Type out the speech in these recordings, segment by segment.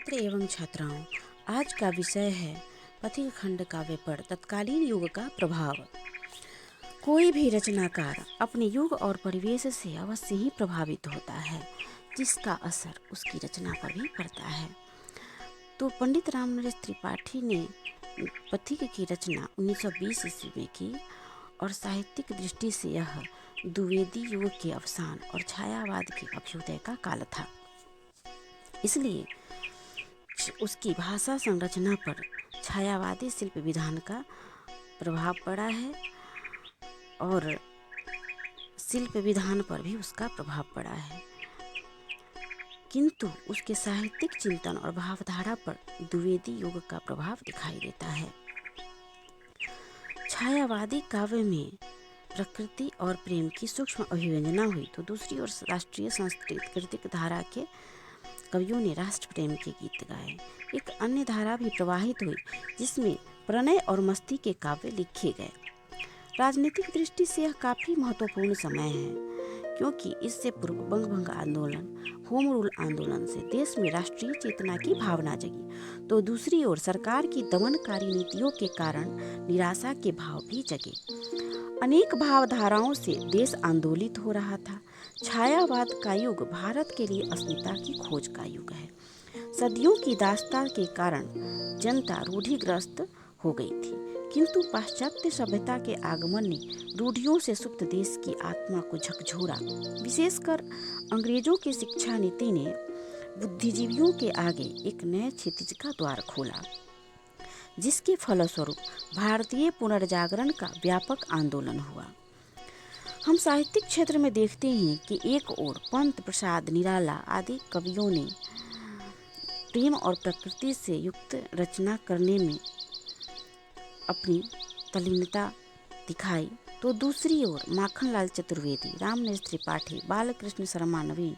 छात्र एवं छात्राओं, आज का विषय है पथिक खंड काव्य पर तत्कालीन युग का प्रभाव। कोई भी रचनाकार अपने युग और परिवेश से अवश्य ही प्रभावित होता है, जिसका असर उसकी रचना पर भी पड़ता है। तो पंडित रामनरेश त्रिपाठी ने पथिक की रचना 1920 ईस्वी में की और साहित्यिक दृष्टि से यह द्विवेदी युग के अवसान और छायावाद के अभ्युदय का काल था। इसलिए उसकी भाषा संरचना पर छायावादी शिल्प विधान का प्रभाव पड़ा है और शिल्प विधान पर भी उसका प्रभाव पड़ा है, किंतु उसके साहित्यिक चिंतन और भावधारा पर द्विवेदी युग का प्रभाव दिखाई देता है। छायावादी काव्य में प्रकृति और प्रेम की सूक्ष्म अभिव्यंजना हुई, तो दूसरी ओर राष्ट्रीय सांस्कृतिक धारा के कवियों ने राष्ट्र प्रेम के गीत गाए। एक अन्य धारा भी प्रवाहित हुई जिसमें प्रणय और मस्ती के काव्य लिखे गए। राजनीतिक दृष्टि से यह काफी महत्वपूर्ण समय है, क्योंकि इससे पूर्व बंगभंग आंदोलन, होम रूल आंदोलन से देश में राष्ट्रीय चेतना की भावना जगी, तो दूसरी ओर सरकार की दमनकारी नीतियों के कारण निराशा के भाव भी जगे। अनेक भावधाराओं से देश आंदोलित हो रहा था। छायावाद का युग भारत के लिए अस्मिता की खोज का युग है। सदियों की दास्तां के कारण जनता रूढ़िग्रस्त हो गई थी, किंतु पाश्चात्य सभ्यता के आगमन ने रूढ़ियों से सुप्त देश की आत्मा को झकझोरा। विशेषकर अंग्रेजों की शिक्षा नीति ने बुद्धिजीवियों के आगे एक नए क्षितिज का द्वार खोला, जिसके फलस्वरूप भारतीय पुनर्जागरण का व्यापक आंदोलन हुआ। हम साहित्यिक क्षेत्र में देखते हैं कि एक ओर पंत प्रसाद, निराला आदि कवियों ने प्रेम और प्रकृति से युक्त रचना करने में अपनी तल्लीनता दिखाई, तो दूसरी ओर माखनलाल चतुर्वेदी, रामनरेश त्रिपाठी, बालकृष्ण शर्मा नवीन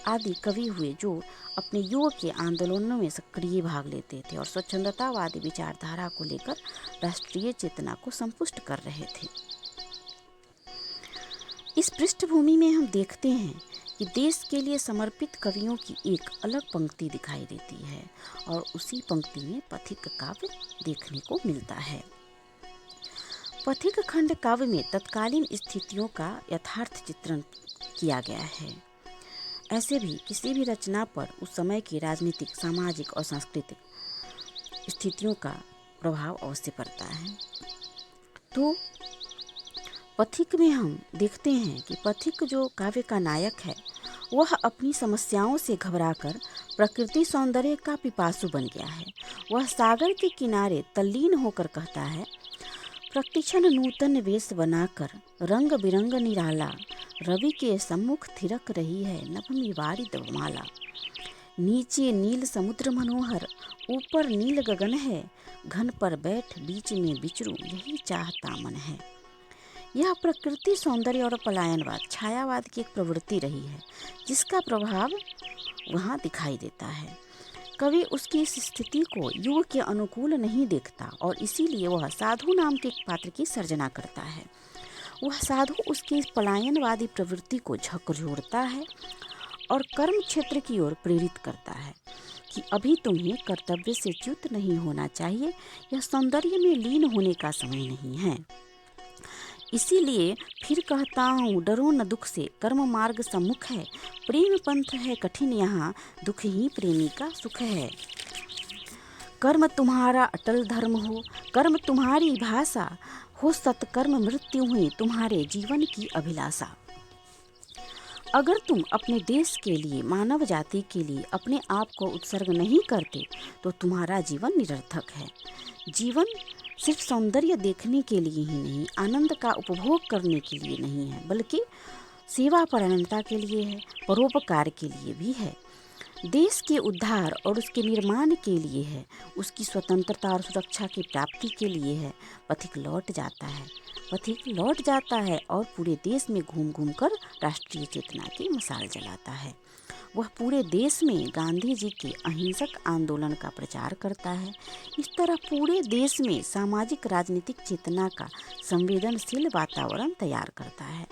आदि कवि हुए जो अपने युग के आंदोलनों में सक्रिय भाग लेते थे और स्वच्छंदतावादी विचारधारा को लेकर राष्ट्रीय चेतना को संपुष्ट कर रहे थे। इस पृष्ठभूमि में हम देखते हैं कि देश के लिए समर्पित कवियों की एक अलग पंक्ति दिखाई देती है और उसी पंक्ति में पथिक काव्य देखने को मिलता है। पथिक खंड काव्य में तत्कालीन स्थितियों का यथार्थ चित्रण किया गया है। ऐसे भी किसी भी रचना पर उस समय की राजनीतिक, सामाजिक और सांस्कृतिक स्थितियों का प्रभाव अवश्य पड़ता है। तो पथिक में हम देखते हैं कि पथिक जो काव्य का नायक है, वह अपनी समस्याओं से घबराकर प्रकृति सौंदर्य का पिपासु बन गया है। वह सागर के किनारे तल्लीन होकर कहता है, प्रतिक्षण नूतन वेश बनाकर रंग बिरंग निराला, रवि के सम्मुख थिरक रही है नभ में वारिद माला। नीचे नील समुद्र मनोहर, ऊपर नील गगन है, घन पर बैठ बीच में विचरूं यही चाहता मन है। यह प्रकृति सौंदर्य और पलायनवाद, छायावाद की एक प्रवृत्ति रही है, जिसका प्रभाव वहाँ दिखाई देता है। कवि उसकी इस स्थिति को युग के अनुकूल नहीं देखता और इसीलिए वह साधु नाम के एक पात्र की सर्जना करता है। वह साधु उसकी इस पलायनवादी प्रवृत्ति को झकझोरता है और कर्म क्षेत्र की ओर प्रेरित करता है कि अभी तुम्हें कर्तव्य से च्युत नहीं होना चाहिए, यह सौंदर्य में लीन होने का समय नहीं है। इसीलिए फिर कहता हूँ, डरो न दुख से, कर्म मार्ग सम्मुख है, प्रेम पंथ है कठिन यहाँ, दुख ही प्रेमी का सुख है। कर्म तुम्हारा अटल धर्म हो, कर्म तुम्हारी भाषा हो, सत्कर्म मृत्यु हुई तुम्हारे जीवन की अभिलाषा। अगर तुम अपने देश के लिए, मानव जाति के लिए अपने आप को उत्सर्ग नहीं करते, तो तुम्हारा जीवन निरर्थक है। जीवन सिर्फ सौंदर्य देखने के लिए ही नहीं, आनंद का उपभोग करने के लिए नहीं है, बल्कि सेवा परायणता के लिए है, परोपकार के लिए भी है, देश के उद्धार और उसके निर्माण के लिए है, उसकी स्वतंत्रता और सुरक्षा की प्राप्ति के लिए है। पथिक लौट जाता है और पूरे देश में घूम घूम कर राष्ट्रीय चेतना की मशाल जलाता है। वह पूरे देश में गांधी जी के अहिंसक आंदोलन का प्रचार करता है। इस तरह पूरे देश में सामाजिक राजनीतिक चेतना का संवेदनशील वातावरण तैयार करता है।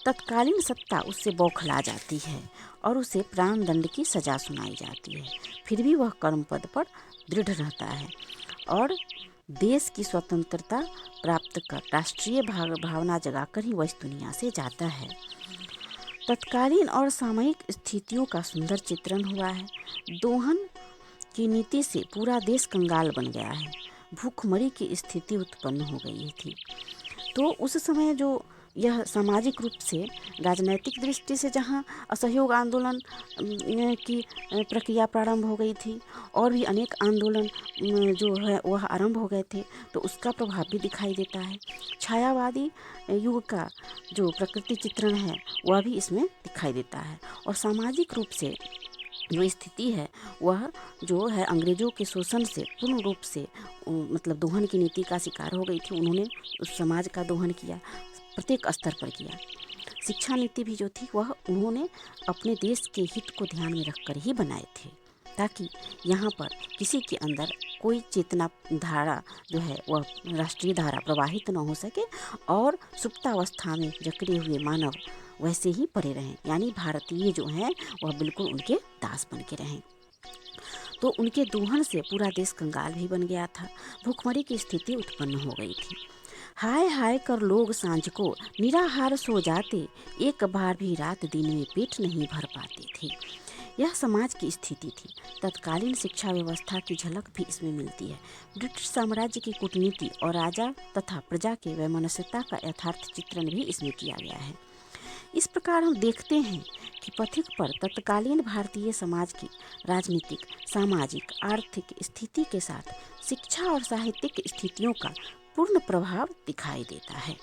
तत्कालीन सत्ता उससे बौखला जाती है और उसे प्राण दंड की सजा सुनाई जाती है। फिर भी वह कर्म पद पर दृढ़ रहता है और देश की स्वतंत्रता प्राप्त कर राष्ट्रीय भावना जगाकर ही वह इस दुनिया से जाता है। तत्कालीन और सामयिक स्थितियों का सुंदर चित्रण हुआ है। दोहन की नीति से पूरा देश कंगाल बन गया है। भूखमरी की स्थिति उत्पन्न हो गई थी। तो उस समय जो यह सामाजिक रूप से राजनैतिक दृष्टि से जहाँ असहयोग आंदोलन की प्रक्रिया प्रारंभ हो गई थी और भी अनेक आंदोलन जो है वह आरंभ हो गए थे, तो उसका प्रभाव भी दिखाई देता है। छायावादी युग का जो प्रकृति चित्रण है वह भी इसमें दिखाई देता है और सामाजिक रूप से जो स्थिति है वह जो है अंग्रेजों के शोषण से पूर्ण रूप से मतलब दोहन की नीति का शिकार हो गई थी। उन्होंने उस समाज का दोहन किया, प्रत्येक स्तर पर किया। शिक्षा नीति भी जो थी वह उन्होंने अपने देश के हित को ध्यान में रखकर ही बनाए थे, ताकि यहाँ पर किसी के अंदर कोई चेतना धारा जो है वह राष्ट्रीय धारा प्रवाहित न हो सके और सुप्तावस्था में जकड़े हुए मानव वैसे ही पड़े रहें, यानी भारतीय जो हैं वह बिल्कुल उनके दास बन के रहें। तो उनके दोहन से पूरा देश कंगाल भी बन गया था। भूखमरी की स्थिति उत्पन्न हो गई थी। हाय हाय कर लोग सांझ को निराहार सो जाते, एक बार भी रात दिन में पेट नहीं भर पाते थे। यह समाज की स्थिति थी। तत्कालीन शिक्षा व्यवस्था की झलक भी इसमें मिलती है। ब्रिटिश साम्राज्य की कूटनीति और राजा तथा प्रजा के वैमनस्यता का यथार्थ चित्रण भी इसमें किया गया है। इस प्रकार हम देखते हैं कि पथिक पर तत्कालीन भारतीय समाज की राजनीतिक, सामाजिक, आर्थिक स्थिति के साथ शिक्षा और साहित्यिक स्थितियों का पूर्ण प्रभाव दिखाई देता है।